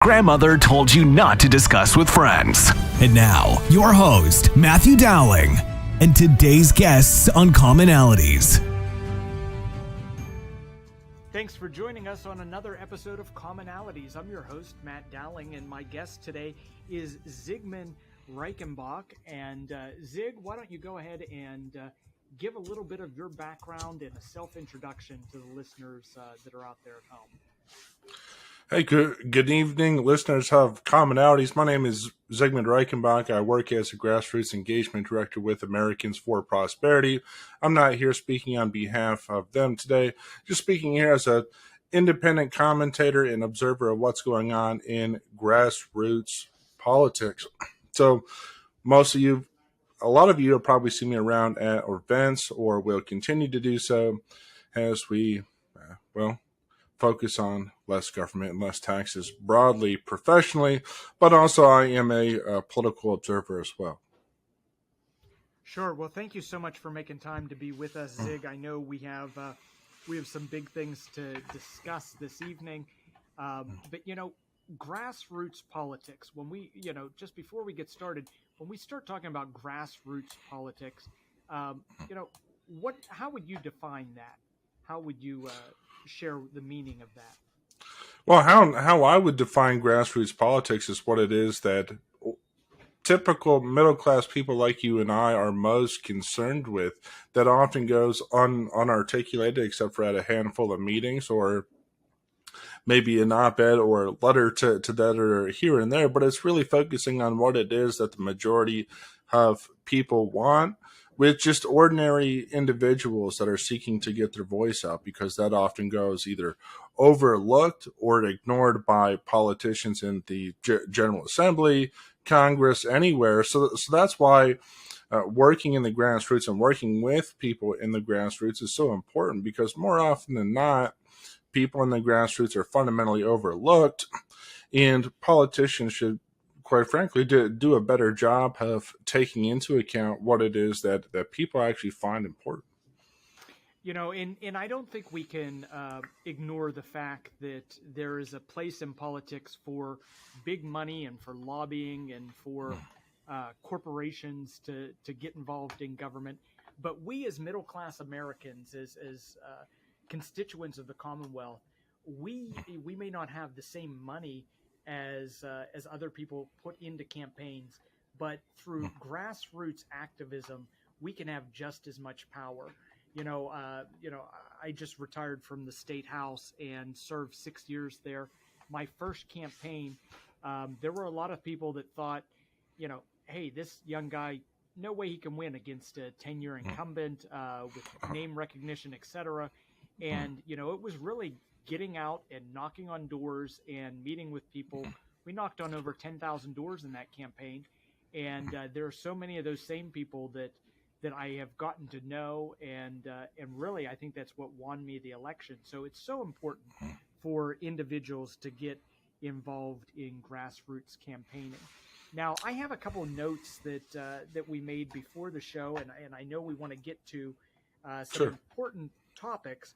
Grandmother told you not to discuss with friends. And now, your host, Matthew Dowling, and today's guests on Commonalities. Thanks for joining us on another episode of Commonalities. I'm your host, Matt Dowling, and my guest today is Zigmund Reichenbach. And Zig, why don't you go ahead and give a little bit of your background and a self-introduction to the listeners that are out there at home. Hey, good evening, listeners of Commonalities. My name is Zigmund Reichenbach. I work as a grassroots engagement director with Americans for Prosperity. I'm not here speaking on behalf of them today, just speaking here as an independent commentator and observer of what's going on in grassroots politics. So a lot of you will probably see me around at events or will continue to do so as we, focus on less government and less taxes broadly, professionally, but also I am a political observer as well. Sure. Well, thank you so much for making time to be with us, Zig. I know we have some big things to discuss this evening, but grassroots politics. When we, just before we get started, when we start talking about grassroots politics, how would you define that? How would you share the meaning of that? Well, how I would define grassroots politics is what it is that typical middle-class people like you and I are most concerned with, that often goes unarticulated except for at a handful of meetings or maybe an op-ed or a letter to the editor here and there, but it's really focusing on what it is that the majority of people want, with just ordinary individuals that are seeking to get their voice out, because that often goes either overlooked or ignored by politicians in the General Assembly, Congress, anywhere. So that's why working in the grassroots and working with people in the grassroots is so important, because more often than not, people in the grassroots are fundamentally overlooked, and politicians should, quite frankly, do a better job of taking into account what it is that people actually find important. And I don't think we can ignore the fact that there is a place in politics for big money and for lobbying and for corporations to get involved in government. But we as middle-class Americans, as constituents of the Commonwealth, we may not have the same money as other people put into campaigns, but through grassroots activism, we can have just as much power. I just retired from the state house and served 6 years there. My first campaign, there were a lot of people that thought, hey, this young guy, no way he can win against a 10-year incumbent with name recognition, etc. And, it was really getting out and knocking on doors and meeting with people. We knocked on over 10,000 doors in that campaign. And there are so many of those same people that I have gotten to know. And really, I think that's what won me the election. So it's so important for individuals to get involved in grassroots campaigning. Now, I have a couple of notes that we made before the show, and I know we want to get to some important topics.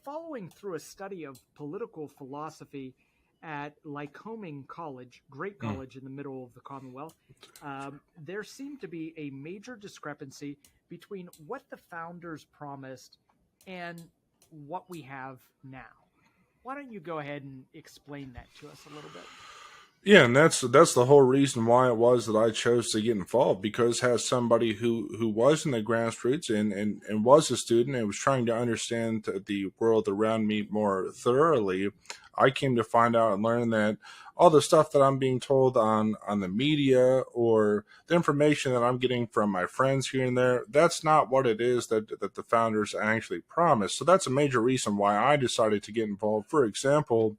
Following through a study of political philosophy at Lycoming College, great college in the middle of the Commonwealth, there seemed to be a major discrepancy between what the founders promised and what we have now. Why don't you go ahead and explain that to us a little bit? Yeah, and that's the whole reason why it was that I chose to get involved, because as somebody who was in the grassroots and was a student and was trying to understand the world around me more thoroughly, I came to find out and learn that all the stuff that I'm being told on the media or the information that I'm getting from my friends here and there, that's not what it is that the founders actually promised. So that's a major reason why I decided to get involved. For example,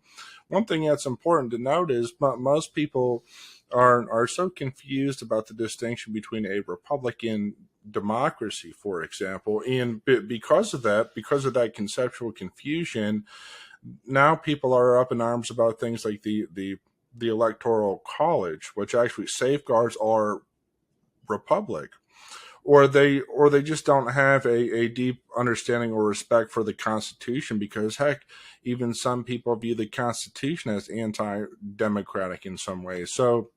one thing that's important to note is most people are so confused about the distinction between a Republican democracy, for example, and because of that conceptual confusion, now people are up in arms about things like the Electoral College, which actually safeguards our republic, or they just don't have a deep understanding or respect for the Constitution, because heck, even some people view the Constitution as anti-democratic in some ways. So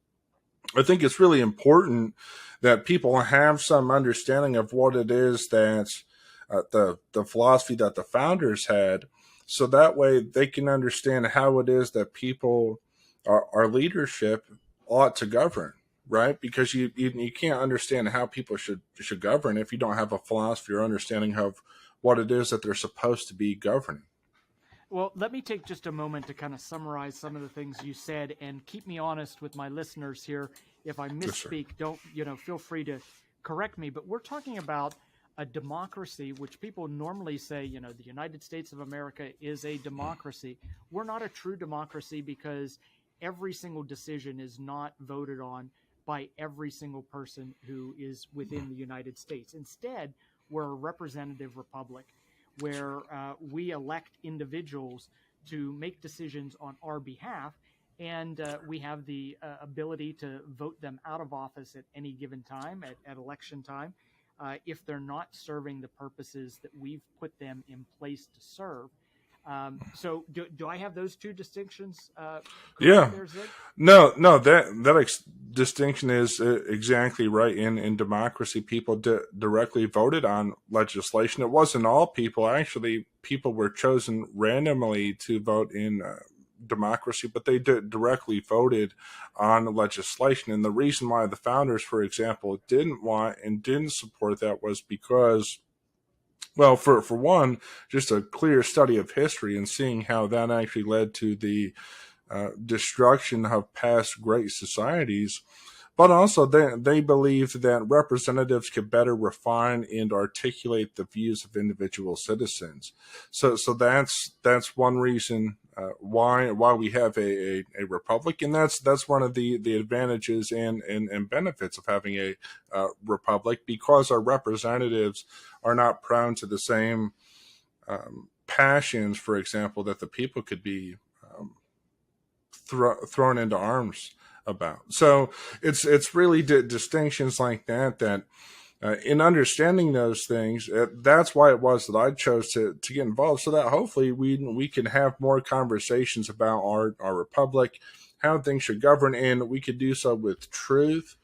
I think it's really important that people have some understanding of what it is that the philosophy that the founders had, so that way they can understand how it is that people, our leadership, ought to govern, right? Because you can't understand how people should govern if you don't have a philosophy or understanding of what it is that they're supposed to be governing. Well, let me take just a moment to kind of summarize some of the things you said, and keep me honest with my listeners here. If I misspeak, don't, feel free to correct me. But we're talking about a democracy, which people normally say, the United States of America is a democracy. We're not a true democracy because every single decision is not voted on by every single person who is within the United States. Instead, we're a representative republic, where we elect individuals to make decisions on our behalf, and we have the ability to vote them out of office at any given time, at election time, if they're not serving the purposes that we've put them in place to serve. So do I have those two distinctions? Yeah. There, Zig? No, that distinction is exactly right. In democracy, people directly voted on legislation. It wasn't all people. Actually, people were chosen randomly to vote in democracy, but they directly voted on legislation. And the reason why the founders, for example, didn't want and didn't support that was because, well, for one, just a clear study of history and seeing how that actually led to the destruction of past great societies. But also they believed that representatives could better refine and articulate the views of individual citizens. So that's one reason why we have a republic, and that's one of the advantages and benefits of having a republic, because our representatives are not prone to the same passions, for example, that the people could be thrown into arms about. So it's really distinctions like that in understanding those things, that's why it was that I chose to get involved, so that hopefully we can have more conversations about our republic, how things should govern, and we could do so with truth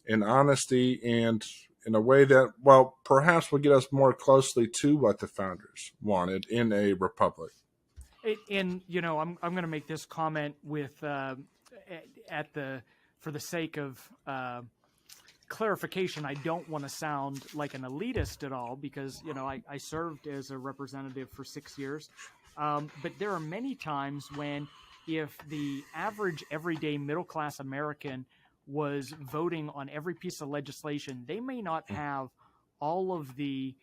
and honesty, and in a way that, well, perhaps will get us more closely to what the founders wanted in a republic. And I'm going to make this comment with for the sake of clarification. I don't want to sound like an elitist at all, because I served as a representative for 6 years, but there are many times when, if the average everyday middle class American was voting on every piece of legislation, they may not have all of the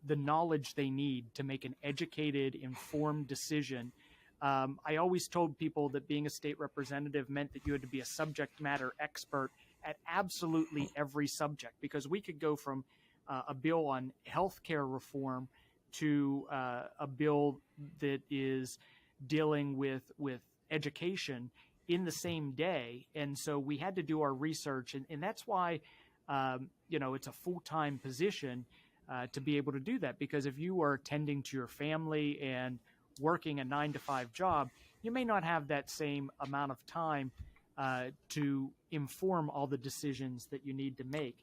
knowledge they need to make an educated, informed decision. I always told people that being a state representative meant that you had to be a subject matter expert at absolutely every subject, because we could go from a bill on healthcare reform to a bill that is dealing with education in the same day. And so we had to do our research, and that's why it's a full-time position to be able to do that, because if you are tending to your family and working a 9-to-5 job, you may not have that same amount of time to inform all the decisions that you need to make.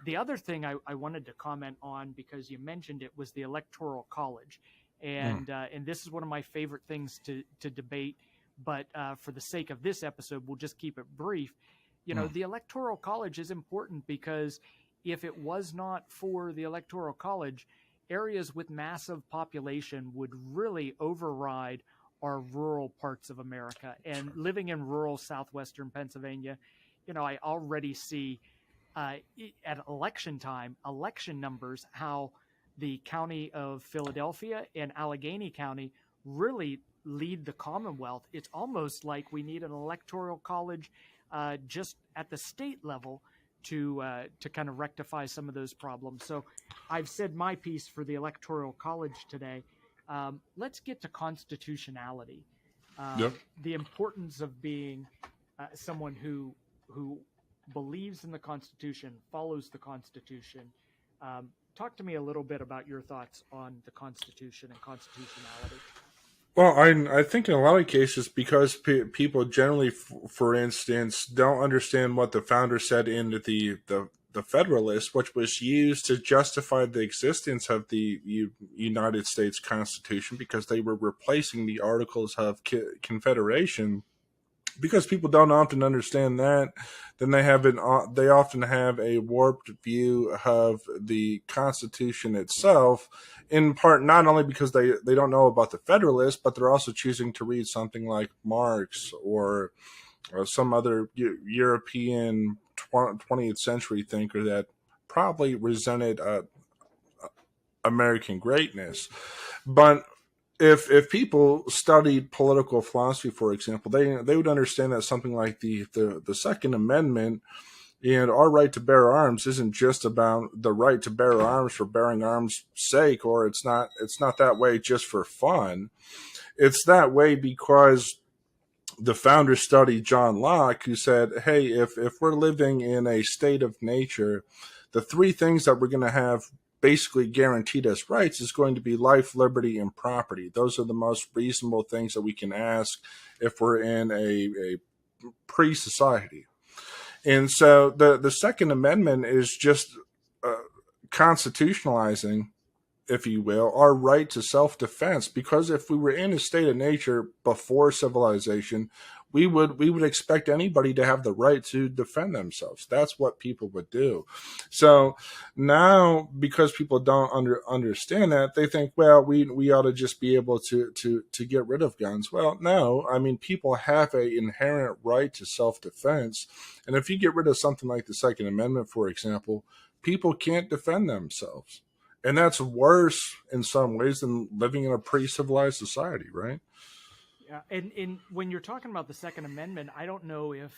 The other thing I wanted to comment on, because you mentioned it, was the Electoral College. And this is one of my favorite things to debate, but for the sake of this episode, we'll just keep it brief. The Electoral College is important because if it was not for the Electoral College, areas with massive population would really override our rural parts of America. And living in rural southwestern Pennsylvania, I already see at election time, election numbers, how the county of Philadelphia and Allegheny County really lead the Commonwealth. It's almost like we need an Electoral College just at the state level to kind of rectify some of those problems. So I've said my piece for the Electoral College today. Let's get to constitutionality. The importance of being someone who believes in the Constitution, follows the Constitution, Talk to me a little bit about your thoughts on the Constitution and constitutionality. Well, I think in a lot of cases, because people generally, for instance, don't understand what the founder said in the Federalist, which was used to justify the existence of the United States Constitution, because they were replacing the Articles of Confederation. Because people don't often understand that, then they often have a warped view of the Constitution itself, in part not only because they don't know about the Federalist, but they're also choosing to read something like Marx or some other European 20th century thinker that probably resented American greatness. But if people studied political philosophy, for example, they would understand that something like the Second Amendment and our right to bear arms isn't just about the right to bear arms for bearing arms' sake, or it's not that way just for fun. It's that way because the founder studied John Locke, who said, hey, if we're living in a state of nature, the three things that we're going to have basically guaranteed as rights is going to be life, liberty, and property. Those are the most reasonable things that we can ask if we're in a pre-society. And so the Second Amendment is just constitutionalizing, if you will, our right to self-defense. Because if we were in a state of nature before civilization, we would expect anybody to have the right to defend themselves. That's what people would do. So now, because people don't understand that, they think, well, we ought to just be able to get rid of guns. Well, no. I mean, people have an inherent right to self-defense. And if you get rid of something like the Second Amendment, for example, people can't defend themselves. And that's worse in some ways than living in a pre-civilized society, right? Yeah, and when you're talking about the Second Amendment, I don't know if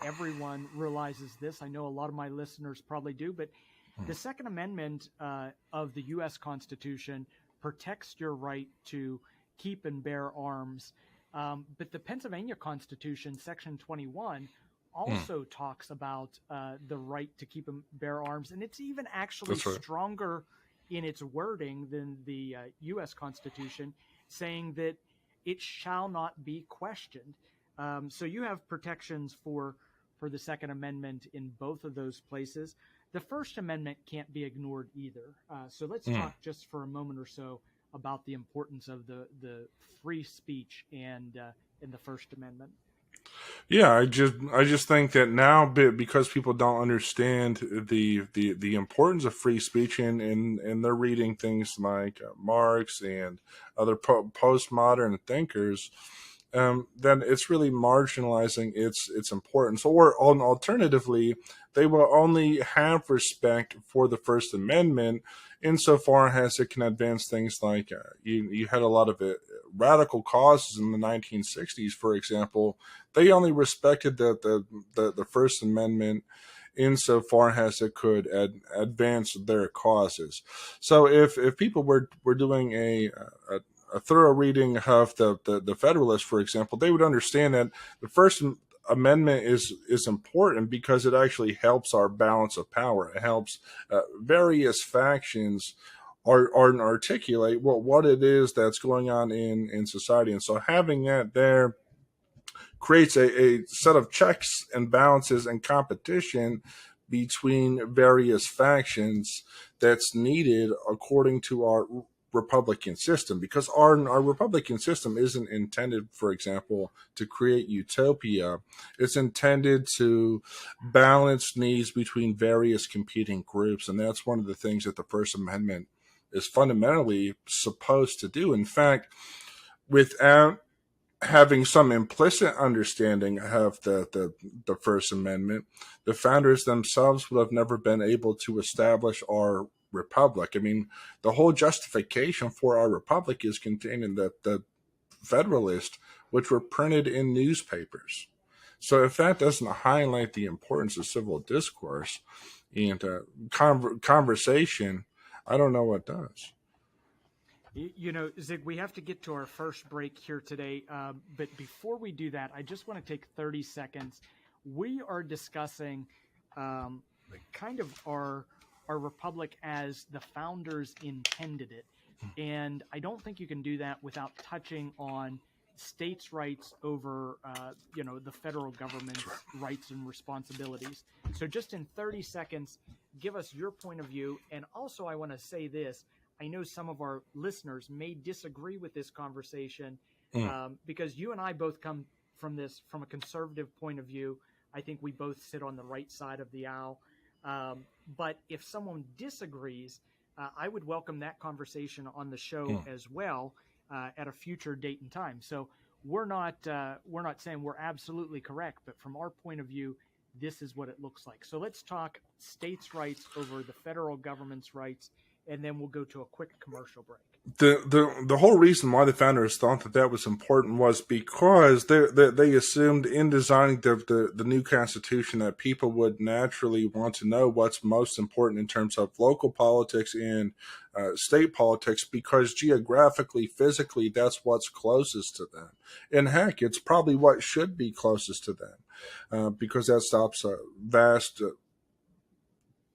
everyone realizes this. I know a lot of my listeners probably do, but the Second Amendment of the U.S. Constitution protects your right to keep and bear arms. But the Pennsylvania Constitution, Section 21, also talks about the right to keep and bear arms, and it's even actually stronger in its wording than the U.S. Constitution, saying that it shall not be questioned. So you have protections for the Second Amendment in both of those places. The First Amendment can't be ignored either. So let's talk just for a moment or so about the importance of the free speech and the First Amendment. Yeah, I just think that now, because people don't understand the importance of free speech, and they're reading things like Marx and other postmodern thinkers, then it's really marginalizing its importance. Or alternatively, they will only have respect for the First Amendment insofar as it can advance things like you had a lot of radical causes in the 1960s, for example. They only respected the First Amendment insofar as it could advance their causes. So if people were doing a thorough reading of the Federalist, for example, they would understand that the First Amendment is important because it actually helps our balance of power. It helps various factions articulate what it is that's going on in society. And so having that there creates a set of checks and balances and competition between various factions that's needed according to our Republican system, because our Republican system isn't intended, for example, to create utopia. It's intended to balance needs between various competing groups, and that's one of the things that the First Amendment is fundamentally supposed to do. In fact, without having some implicit understanding of the First Amendment, the founders themselves would have never been able to establish our republic. I mean, the whole justification for our republic is contained in the Federalist, which were printed in newspapers. So if that doesn't highlight the importance of civil discourse and conversation, I don't know what does. You know, Zig, we have to get to our first break here today. But before we do that, I just want to take 30 seconds. We are discussing kind of our our republic as the founders intended it. And I don't think you can do that without touching on states' rights over, the federal government's rights and responsibilities. So just in 30 seconds, give us your point of view. And also I want to say this, I know some of our listeners may disagree with this conversation because you and I both come from a conservative point of view. I think we both sit on the right side of the aisle. But if someone disagrees, I would welcome that conversation on the show as well at a future date and time. So we're not saying we're absolutely correct, but from our point of view, this is what it looks like. So let's talk states' rights over the federal government's rights, and then we'll go to a quick commercial break. The whole reason why the founders thought that was important was because they assumed in designing the new Constitution that people would naturally want to know what's most important in terms of local politics and state politics, because geographically, physically, that's what's closest to them. And heck, it's probably what should be closest to them because that stops a vast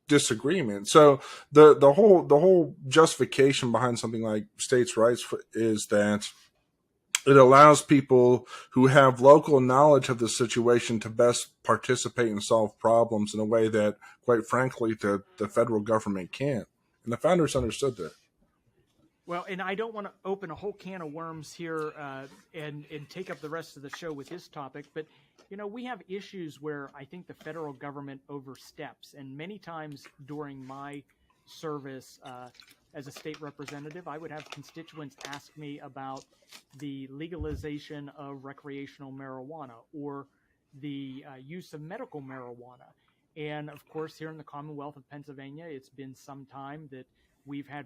disagreement. So the whole justification behind something like states' rights is that it allows people who have local knowledge of the situation to best participate and solve problems in a way that, quite frankly, the federal government can't. And the founders understood that. Well, and I don't want to open a whole can of worms here and take up the rest of the show with this topic, but we have issues where I think the federal government oversteps. And many times during my service as a state representative, I would have constituents ask me about the legalization of recreational marijuana or the use of medical marijuana. And of course, here in the Commonwealth of Pennsylvania, it's been some time that we've had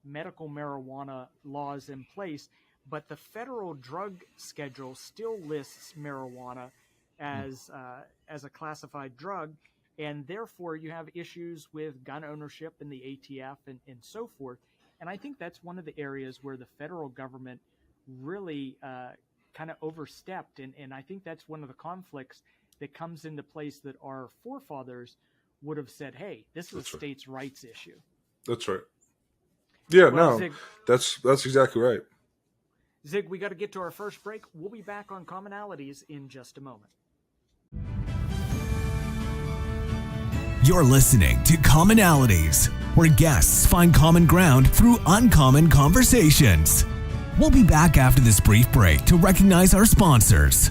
medical marijuana laws in place, but the federal drug schedule still lists marijuana as a classified drug, and therefore you have issues with gun ownership in the ATF and so forth. And I think that's one of the areas where the federal government really kind of overstepped, and I think that's one of the conflicts that comes into place that our forefathers would have said, hey, this is a states' rights issue. That's right. Yeah, well, no, Zig, that's exactly right. Zig, we got to get to our first break. We'll be back on Commonalities in just a moment. You're listening to Commonalities, where guests find common ground through uncommon conversations. We'll be back after this brief break to recognize our sponsors.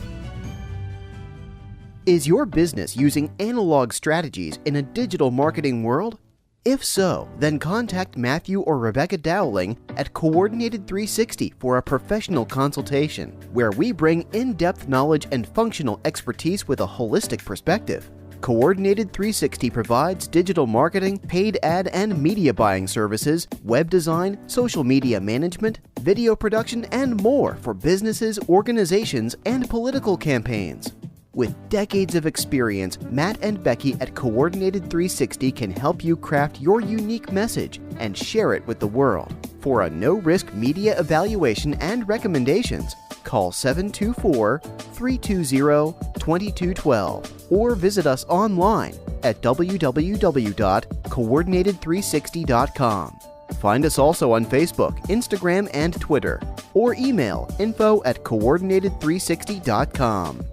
Is your business using analog strategies in a digital marketing world? If so, then contact Matthew or Rebecca Dowling at Coordinated 360 for a professional consultation, where we bring in-depth knowledge and functional expertise with a holistic perspective. Coordinated 360 provides digital marketing, paid ad and media buying services, web design, social media management, video production, and more for businesses, organizations, and political campaigns. With decades of experience, Matt and Becky at Coordinated 360 can help you craft your unique message and share it with the world. For a no-risk media evaluation and recommendations, call 724-320-2212 or visit us online at www.coordinated360.com. Find us also on Facebook, Instagram, and Twitter, or email info@coordinated360.com.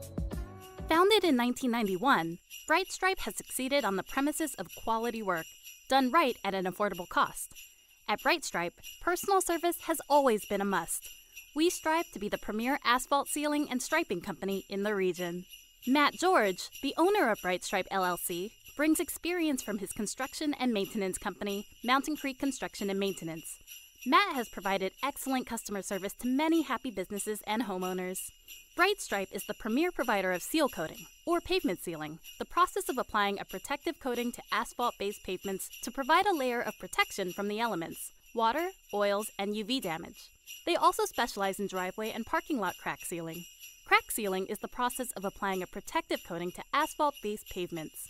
Founded in 1991, Bright Stripe has succeeded on the premises of quality work, done right at an affordable cost. At Bright Stripe, personal service has always been a must. We strive to be the premier asphalt sealing and striping company in the region. Matt George, the owner of Bright Stripe LLC, brings experience from his construction and maintenance company, Mountain Creek Construction and Maintenance. Matt has provided excellent customer service to many happy businesses and homeowners. Bright Stripe is the premier provider of seal coating, or pavement sealing, the process of applying a protective coating to asphalt-based pavements to provide a layer of protection from the elements, water, oils, and UV damage. They also specialize in driveway and parking lot crack sealing. Crack sealing is the process of applying a protective coating to asphalt-based pavements.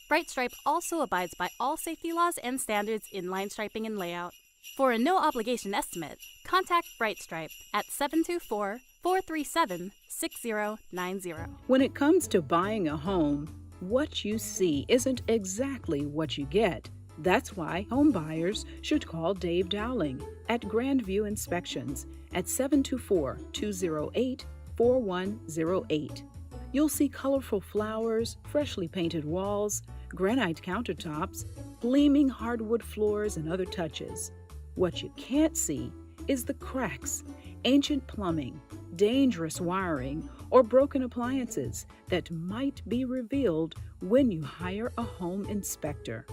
Bright Stripe also abides by all safety laws and standards in line striping and layout. For a no-obligation estimate, contact Bright Stripe at 724-437-6090. When it comes to buying a home, What you see isn't exactly what you get. That's why home buyers should call Dave Dowling at Grandview Inspections at 724-208-4108. You'll see colorful flowers, freshly painted walls, granite countertops, gleaming hardwood floors, and other touches. What you can't see is the cracks, ancient plumbing, dangerous wiring, or broken appliances that might be revealed when you hire a home inspector.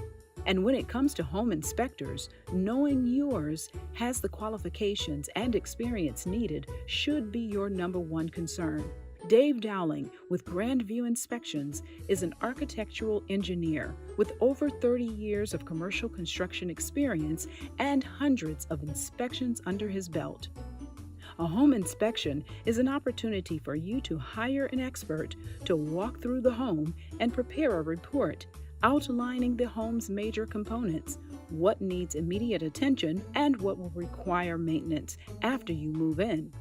And when it comes to home inspectors, knowing yours has the qualifications and experience needed should be your number one concern. Dave Dowling with Grandview Inspections is an architectural engineer with over 30 years of commercial construction experience and hundreds of inspections under his belt. A home inspection is an opportunity for you to hire an expert to walk through the home and prepare a report outlining the home's major components, what needs immediate attention, and what will require maintenance after you move in.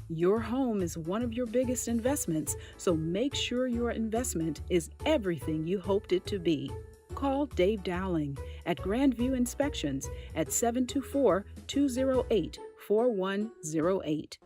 Your home is one of your biggest investments, so make sure your investment is everything you hoped it to be. Call Dave Dowling at Grandview Inspections at 724-208-4108.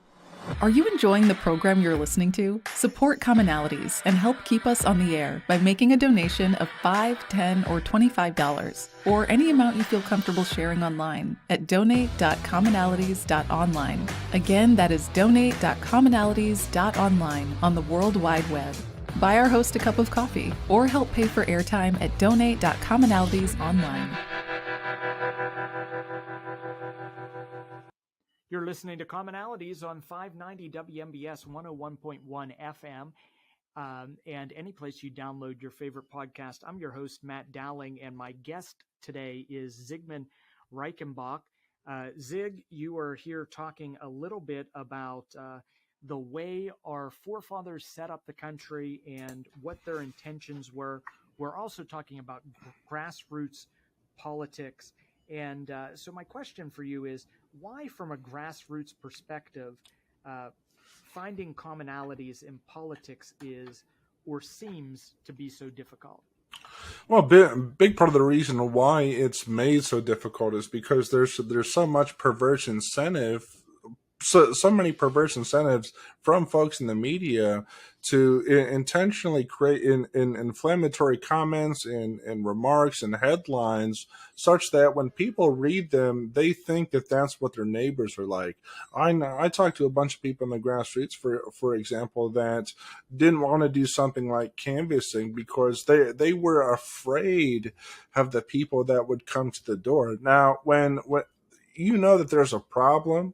Are you enjoying the program you're listening to? Support Commonalities and help keep us on the air by making a donation of $5, $10, or $25, or any amount you feel comfortable sharing online at donate.commonalities.online. Again, that is donate.commonalities.online on the World Wide Web. Buy our host a cup of coffee or help pay for airtime at donate.commonalities.online. You're listening to Commonalities on 590 WMBS 101.1 FM and any place you download your favorite podcast. I'm your host, Matt Dowling, and my guest today is Zigmund Reichenbach. Zig, you are here talking a little bit about the way our forefathers set up the country and what their intentions were. We're also talking about grassroots politics. And so my question for you is, why, from a grassroots perspective, finding commonalities in politics is or seems to be so difficult? Well, big part of the reason why it's made so difficult is because there's so much perverse incentive, so many perverse incentives from folks in the media to intentionally create in inflammatory comments and remarks and headlines such that when people read them, they think that that's what their neighbors are like. I talked to a bunch of people in the grassroots, for example, that didn't want to do something like canvassing because they were afraid of the people that would come to the door. Now, when you know that there's a problem,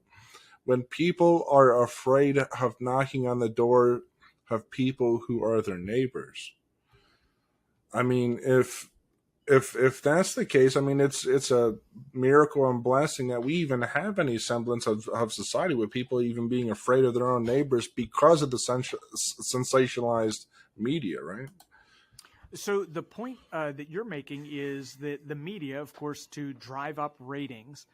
when people are afraid of knocking on the door of people who are their neighbors. I mean, if that's the case, I mean, it's a miracle and blessing that we even have any semblance of society with people even being afraid of their own neighbors because of the sensationalized media, right? So the point that you're making is that the media, of course, to drive up ratings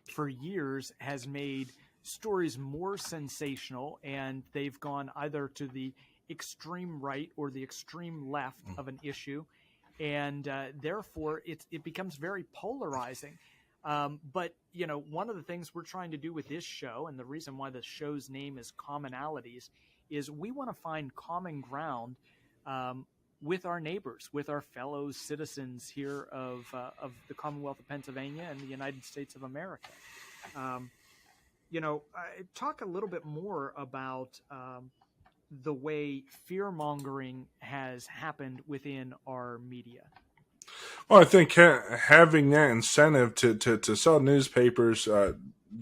for years has made stories more sensational, and they've gone either to the extreme right or the extreme left of an issue, and therefore it becomes very polarizing. But you know, one of the things we're trying to do with this show, and the reason why the show's name is Commonalities, is we want to find common ground with our neighbors, with our fellow citizens here of the Commonwealth of Pennsylvania and the United States of America. You know, talk a little bit more about the way fear-mongering has happened within our media. Well, I think having that incentive to sell newspapers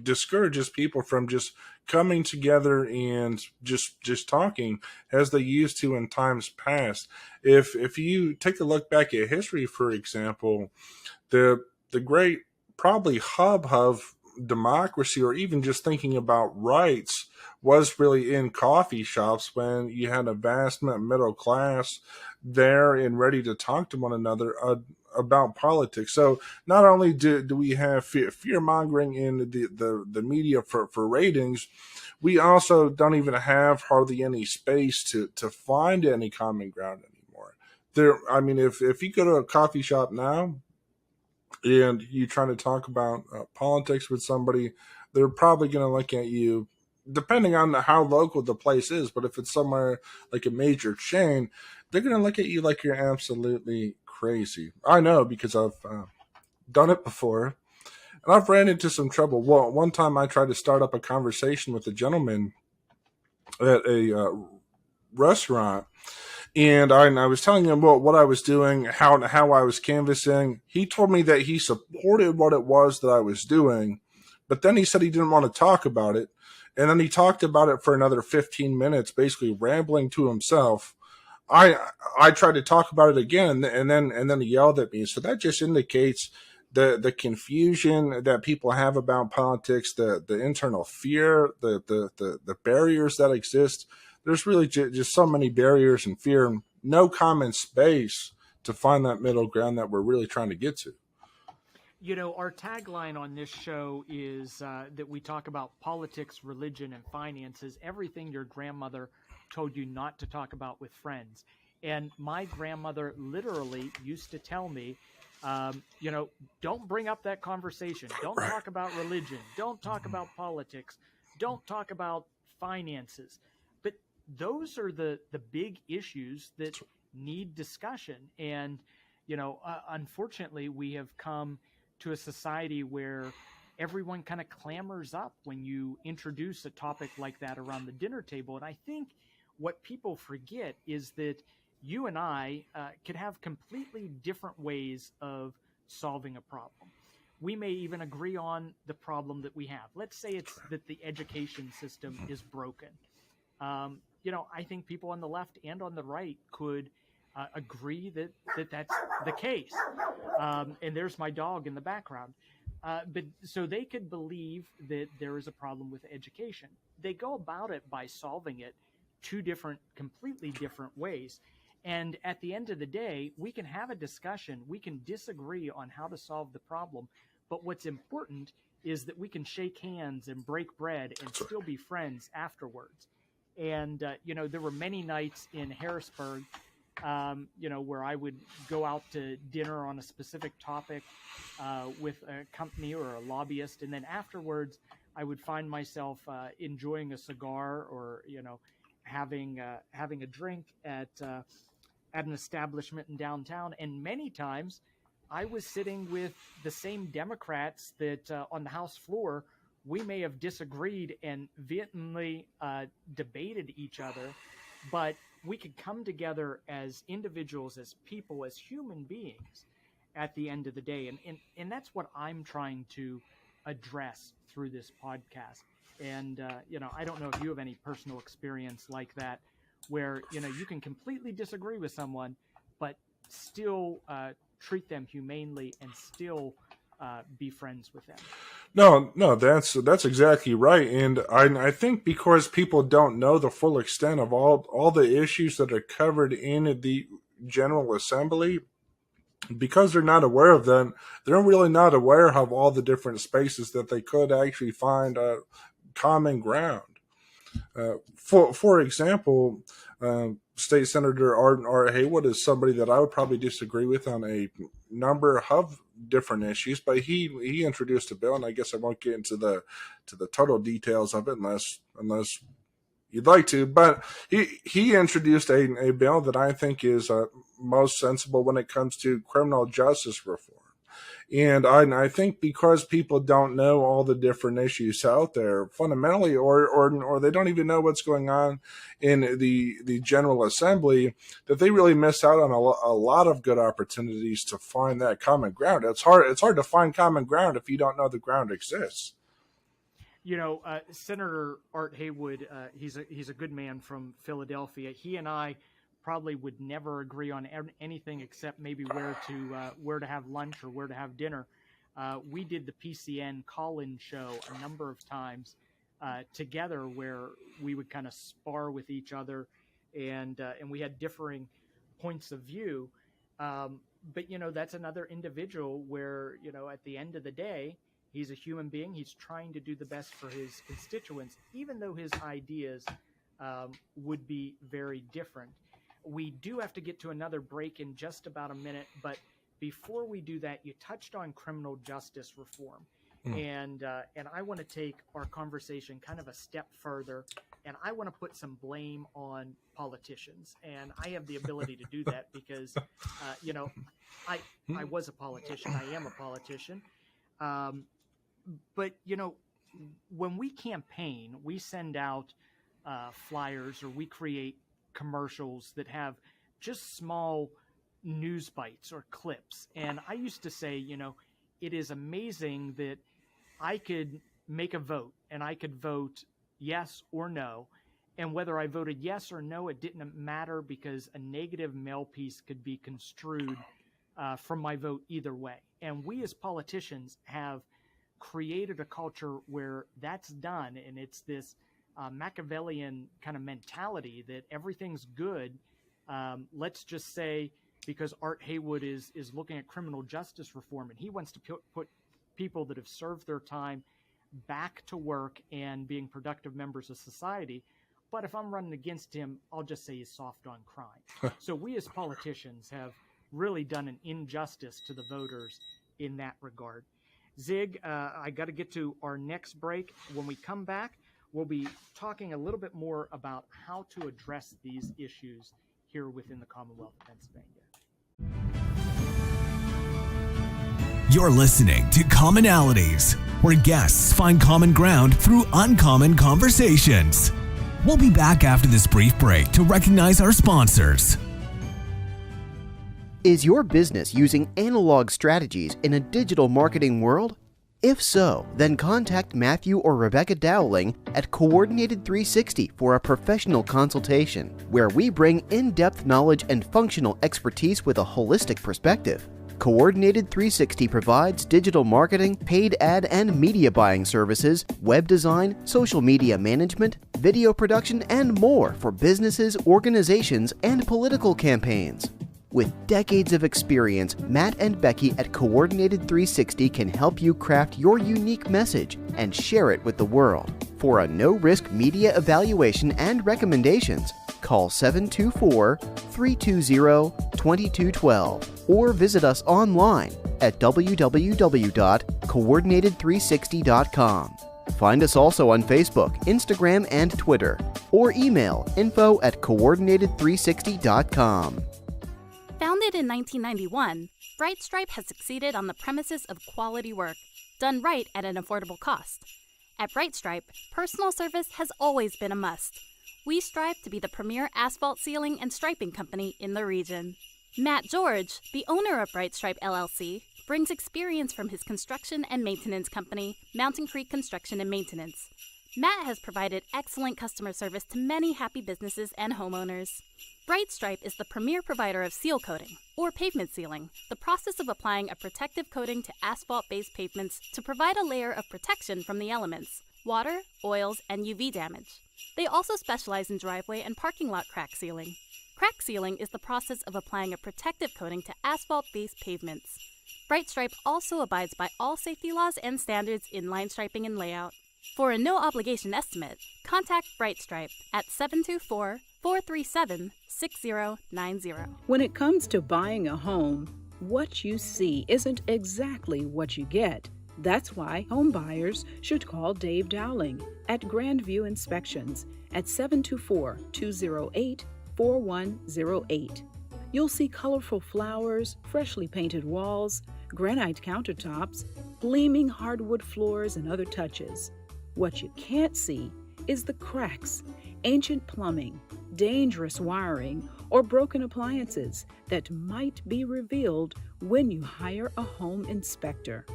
discourages people from just coming together and just talking as they used to in times past. If you take a look back at history, for example, the great probably hub of democracy, or even just thinking about rights, was really in coffee shops when you had a vast middle class there and ready to talk to one another about politics. So not only do we have fear-mongering in the media for ratings, we also don't even have hardly any space to find any common ground anymore. if you go to a coffee shop now and you try to talk about politics with somebody, they're probably going to look at you, depending on how local the place is. But if it's somewhere like a major chain, they're going to look at you like you're absolutely crazy. I know, because I've done it before, and I've ran into some trouble. Well, one time I tried to start up a conversation with a gentleman at a restaurant, and I was telling him what I was doing, how I was canvassing. He told me that he supported what it was that I was doing, but then he said he didn't want to talk about it. And then he talked about it for another 15 minutes, basically rambling to himself. I tried to talk about it again, and then he yelled at me. So that just indicates the confusion that people have about politics, the internal fear, the barriers that exist. There's really just so many barriers and fear, and no common space to find that middle ground that we're really trying to get to. Our tagline on this show is that we talk about politics, religion, and finances, everything your grandmother told you not to talk about with friends. And my grandmother literally used to tell me, don't bring up that conversation. Don't talk about religion. Don't talk about politics. Don't talk about finances. But those are the big issues that need discussion. And, unfortunately, we have come to a society where everyone kind of clamors up when you introduce a topic like that around the dinner table. And I think what people forget is that you and I could have completely different ways of solving a problem. We may even agree on the problem that we have. Let's say it's that the education system is broken. I think people on the left and on the right could agree that that's the case. And there's my dog in the background. But so they could believe that there is a problem with education. They go about it by solving it two completely different ways. And at the end of the day, we can have a discussion. We can disagree on how to solve the problem. But what's important is that we can shake hands and break bread and still be friends afterwards. And, there were many nights in Harrisburg, where I would go out to dinner on a specific topic with a company or a lobbyist. And then afterwards, I would find myself enjoying a cigar or, having a drink at an establishment in downtown. And many times I was sitting with the same Democrats that on the House floor, we may have disagreed and vehemently debated each other, but we could come together as individuals, as people, as human beings at the end of the day. And that's what I'm trying to address through this podcast. And, I don't know if you have any personal experience like that, where, you can completely disagree with someone, but still treat them humanely and still be friends with them. No, that's exactly right. And I think because people don't know the full extent of all the issues that are covered in the General Assembly, because they're not aware of them, they're really not aware of all the different spaces that they could actually find common ground. For example, State Senator Art Haywood is somebody that I would probably disagree with on a number of different issues, but he introduced a bill, and I guess I won't get into the total details of it unless you'd like to. But he introduced a bill that I think is most sensible when it comes to criminal justice reform. And I think because people don't know all the different issues out there fundamentally, or they don't even know what's going on in the General Assembly, that they really miss out on a lot of good opportunities to find that common ground. It's hard to find common ground if you don't know the ground exists. Senator Art Haywood, he's a good man from Philadelphia. He and I probably would never agree on anything except maybe where to have lunch or where to have dinner. We did the PCN call-in show a number of times together, where we would kind of spar with each other, and we had differing points of view. But that's another individual where at the end of the day, he's a human being. He's trying to do the best for his constituents, even though his ideas would be very different. We do have to get to another break in just about a minute, but before we do that, you touched on criminal justice reform. And I want to take our conversation kind of a step further, and I want to put some blame on politicians. And I have the ability to do that because, I was a politician. I am a politician. But, when we campaign, we send out flyers or we create commercials that have just small news bites or clips. And I used to say, it is amazing that I could make a vote and I could vote yes or no. And whether I voted yes or no, it didn't matter because a negative mail piece could be construed from my vote either way. And we as politicians have created a culture where that's done. And it's this Machiavellian kind of mentality that everything's good. Let's just say, because Art Haywood is looking at criminal justice reform and he wants to put people that have served their time back to work and being productive members of society. But if I'm running against him, I'll just say he's soft on crime. So we as politicians have really done an injustice to the voters in that regard. Zig, I got to get to our next break. When we come back, we'll be talking a little bit more about how to address these issues here within the Commonwealth of Pennsylvania. You're listening to Commonalities, where guests find common ground through uncommon conversations. We'll be back after this brief break to recognize our sponsors. Is your business using analog strategies in a digital marketing world? If so, then contact Matthew or Rebecca Dowling at Coordinated 360 for a professional consultation, where we bring in-depth knowledge and functional expertise with a holistic perspective. Coordinated 360 provides digital marketing, paid ad and media buying services, web design, social media management, video production, and more for businesses, organizations, and political campaigns. With decades of experience, Matt and Becky at Coordinated 360 can help you craft your unique message and share it with the world. For a no-risk media evaluation and recommendations, call 724-320-2212 or visit us online at www.coordinated360.com. Find us also on Facebook, Instagram, and Twitter, or email info@coordinated360.com. Founded in 1991, Bright Stripe has succeeded on the premises of quality work, done right at an affordable cost. At Bright Stripe, personal service has always been a must. We strive to be the premier asphalt sealing and striping company in the region. Matt George, the owner of Bright Stripe LLC, brings experience from his construction and maintenance company, Mountain Creek Construction and Maintenance. Matt has provided excellent customer service to many happy businesses and homeowners. Bright Stripe is the premier provider of seal coating, or pavement sealing, the process of applying a protective coating to asphalt-based pavements to provide a layer of protection from the elements, water, oils, and UV damage. They also specialize in driveway and parking lot crack sealing. Crack sealing is the process of applying a protective coating to asphalt-based pavements. Bright Stripe also abides by all safety laws and standards in line striping and layout. For a no-obligation estimate, contact Bright Stripe at 724-437-6090. When it comes to buying a home, what you see isn't exactly what you get. That's why home buyers should call Dave Dowling at Grandview Inspections at 724-208-4108. You'll see colorful flowers, freshly painted walls, granite countertops, gleaming hardwood floors, and other touches. What you can't see is the cracks, ancient plumbing, dangerous wiring, or broken appliances that might be revealed when you hire a home inspector.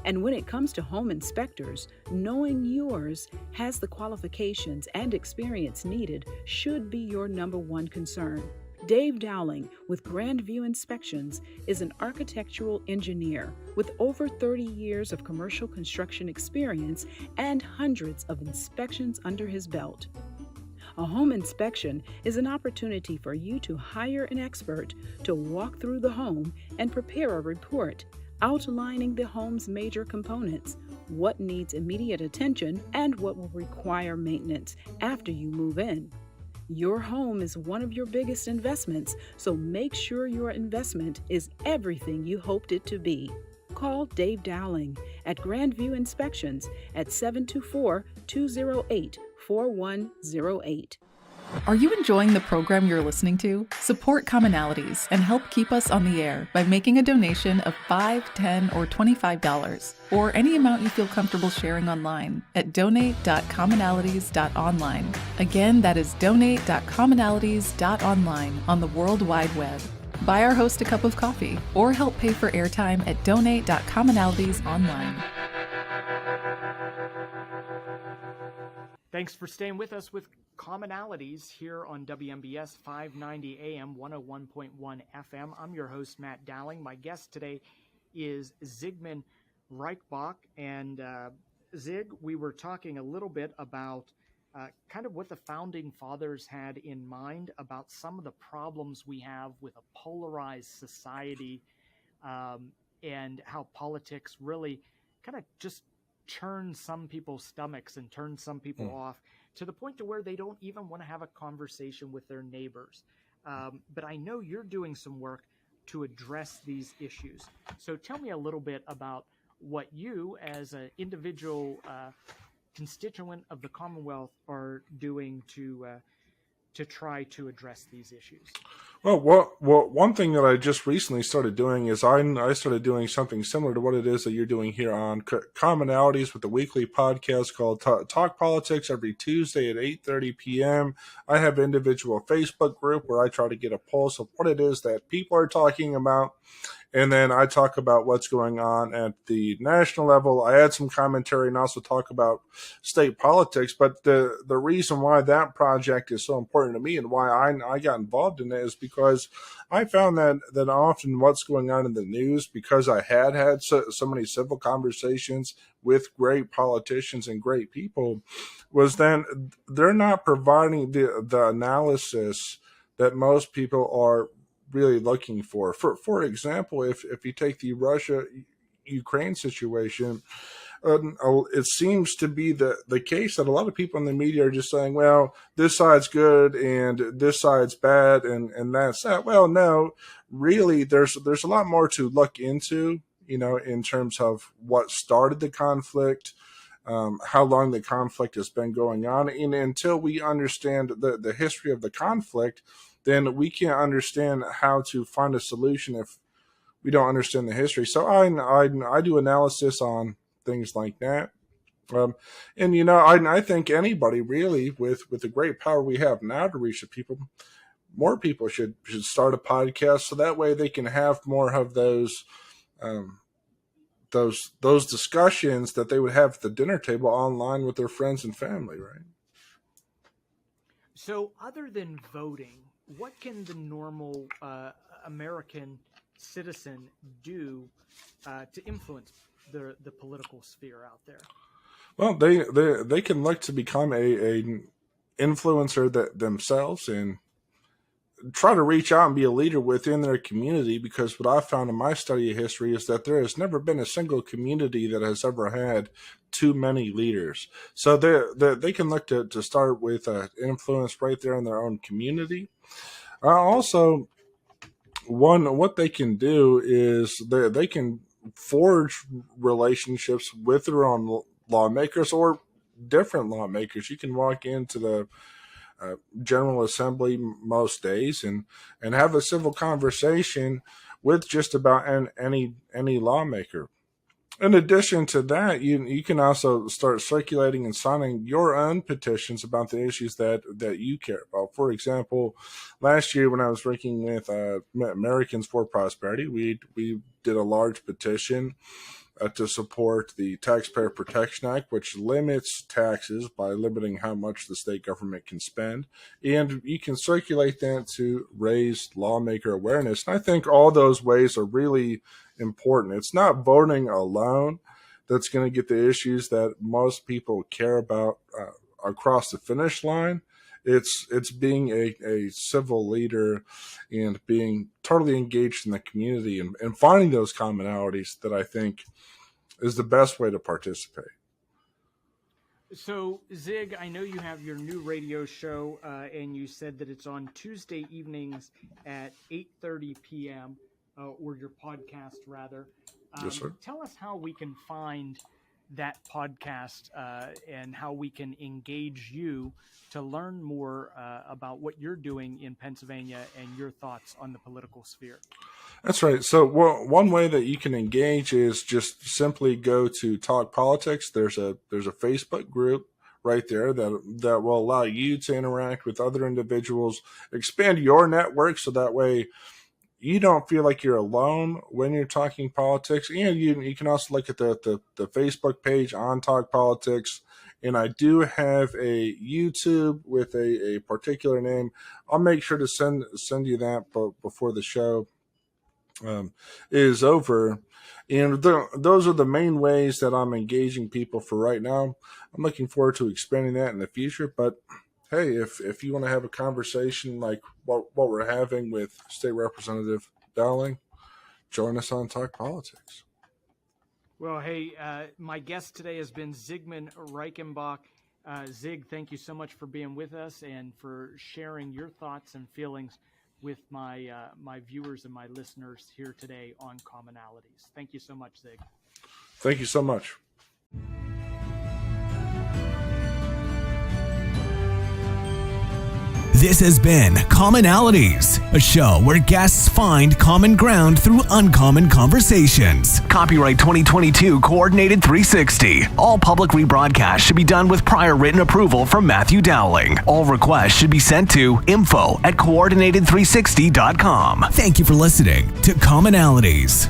And when it comes to home inspectors, knowing yours has the qualifications and experience needed should be your number one concern. Dave Dowling with Grandview Inspections is an architectural engineer with over 30 years of commercial construction experience and hundreds of inspections under his belt. A home inspection is an opportunity for you to hire an expert to walk through the home and prepare a report outlining the home's major components, what needs immediate attention, and what will require maintenance after you move in. Your home is one of your biggest investments, so make sure your investment is everything you hoped it to be. Call Dave Dowling at Grandview Inspections at 724-208-4108. Are you enjoying the program you're listening to? Support Commonalities and help keep us on the air by making a donation of $5, $10, or $25, or any amount you feel comfortable sharing online at donate.commonalities.online. Again, that is donate.commonalities.online on the World Wide Web. Buy our host a cup of coffee or help pay for airtime at donate.commonalities.online. Thanks for staying with us with Commonalities here on WMBS 590 AM 101.1 FM. I'm your host, Matt Dowling. My guest today is Zigmund Reichenbach. And Zig, we were talking a little bit about kind of what the founding fathers had in mind about some of the problems we have with a polarized society, and how politics really kind of just turn some people's stomachs and turn some people off to the point to where they don't even want to have a conversation with their neighbors. But I know you're doing some work to address these issues. So tell me a little bit about what you as an individual constituent of the Commonwealth are doing to try to address these issues. Well, one thing that I just recently started doing is I started doing something similar to what it is that you're doing here on Commonalities with the weekly podcast called Talk Politics every Tuesday at 8:30 p.m. I have an individual Facebook group where I try to get a pulse of what it is that people are talking about. And then I talk about what's going on at the national level. I add some commentary and also talk about state politics. But the reason why that project is so important to me and why I got involved in it is because I found that often what's going on in the news, because I had so many civil conversations with great politicians and great people, was then they're not providing the analysis that most people are really looking for. For example, if you take the Russia-Ukraine situation, it seems to be the case that a lot of people in the media are just saying, well, this side's good and this side's bad, and that's that. Well, no, really, there's a lot more to look into, in terms of what started the conflict, how long the conflict has been going on. And until we understand the history of the conflict, then we can't understand how to find a solution if we don't understand the history. So I do analysis on things like that. And I think anybody really with the great power we have now to reach the people, more people should start a podcast so that way they can have more of those discussions that they would have at the dinner table online with their friends and family, right? So other than voting, what can the normal American citizen do to influence the political sphere out there? Well, they can look to become a influencer themselves and try to reach out and be a leader within their community, because what I've found in my study of history is that there has never been a single community that has ever had too many leaders. So they can look to start with influence right there in their own community. Also, what they can do is they can forge relationships with their own lawmakers or different lawmakers. You can walk into the General Assembly most days and have a civil conversation with just about any lawmaker. In addition to that, you can also start circulating and signing your own petitions about the issues that you care about. For example, last year when I was working with Americans for Prosperity, we did a large petition to support the Taxpayer Protection Act, which limits taxes by limiting how much the state government can spend. And you can circulate that to raise lawmaker awareness. And I think all those ways are really important. It's not voting alone that's going to get the issues that most people care about across the finish line. It's being a civil leader and being totally engaged in the community and finding those commonalities that I think is the best way to participate. So, Zig, I know you have your new radio show, and you said that it's on Tuesday evenings at 8:30 p.m., or your podcast, rather. Yes, sir. Tell us how we can find that podcast and how we can engage you to learn more about what you're doing in Pennsylvania and your thoughts on the political sphere. That's right. So one way that you can engage is just simply go to Talk Politics. There's a Facebook group right there that will allow you to interact with other individuals, expand your network, so that way you don't feel like you're alone when you're talking politics. And you can also look at the Facebook page on Talk Politics. And I do have a YouTube with a particular name. I'll make sure to send you that before the show is over. And those are the main ways that I'm engaging people for right now. I'm looking forward to expanding that in the future. But hey, if you want to have a conversation like what we're having with State Representative Dowling, join us on Talk Politics. Well, hey, my guest today has been Zigmund Reichenbach. Zig, thank you so much for being with us and for sharing your thoughts and feelings with my viewers and my listeners here today on Commonalities. Thank you so much, Zig. Thank you so much. This has been Commonalities, a show where guests find common ground through uncommon conversations. Copyright 2022 Coordinated 360. All public rebroadcasts should be done with prior written approval from Matthew Dowling. All requests should be sent to info@coordinated360.com. Thank you for listening to Commonalities.